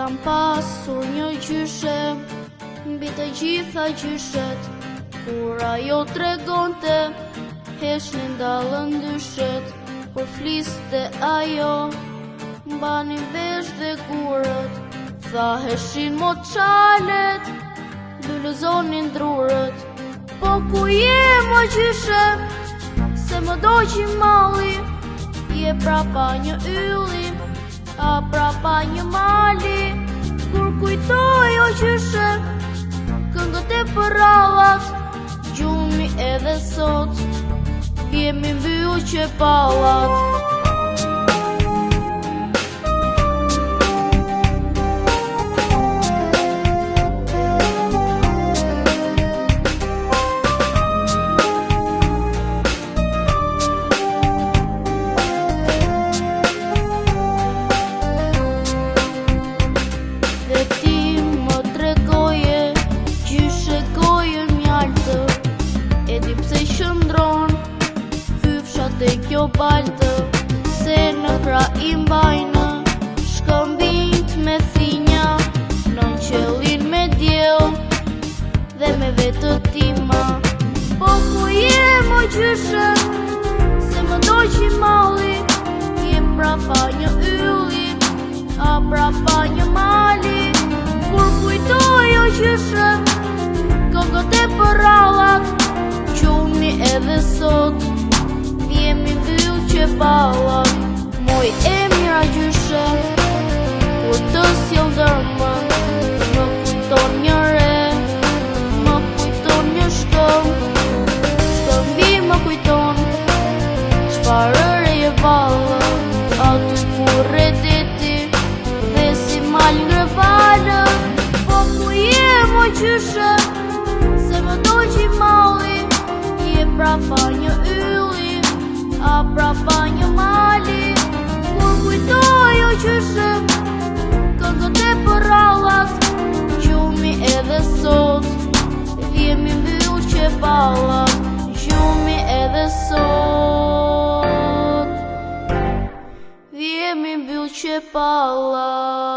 Kam pasur një gjyshe mbi të gjitha gjyshet, kur ajo tregonte heshnin ndallën dyshet. Kur fliste ajo mbanin vesh dhe gurët, thaheshin moçalet, lulëzonin drurët. Po ku je mo gjyshe, se më doqi malli, je prapa një ylli, a prapa një mali. Kur kujtoj o gjyshe, këngët e përrallat, gjumi edhe sot, jemi mbyll që pallat. Dhe kjo baltë, se në kra i mbajnë shkëmbinjt me thinja, në qelin me djel dhe me vetë tima. Po ku je mo gjyshe, se më doqi malli, je prapa një ylli, a prapa një mali. Kur kujtoj o gjyshe, këngët e përrallat, gjumi edhe sot, jemi mbyll që pallat. Moj e mira gjyshe, kur të sjell dërmën, më kujton një re, më kujton një shkëmbi më kujton, çfarë re vallë, aty ku re deti, dhe si mal ngre valë. Po ku je mo gjyshe, se më doqi malli, je prapa një ylli, a prapa një mali. Kur kujtoj o gjyshe, këngët e përrallat, gjumi edhe sot, jemi mbyll që pallat. Gjumi edhe sot, jemi mbyll që pallat.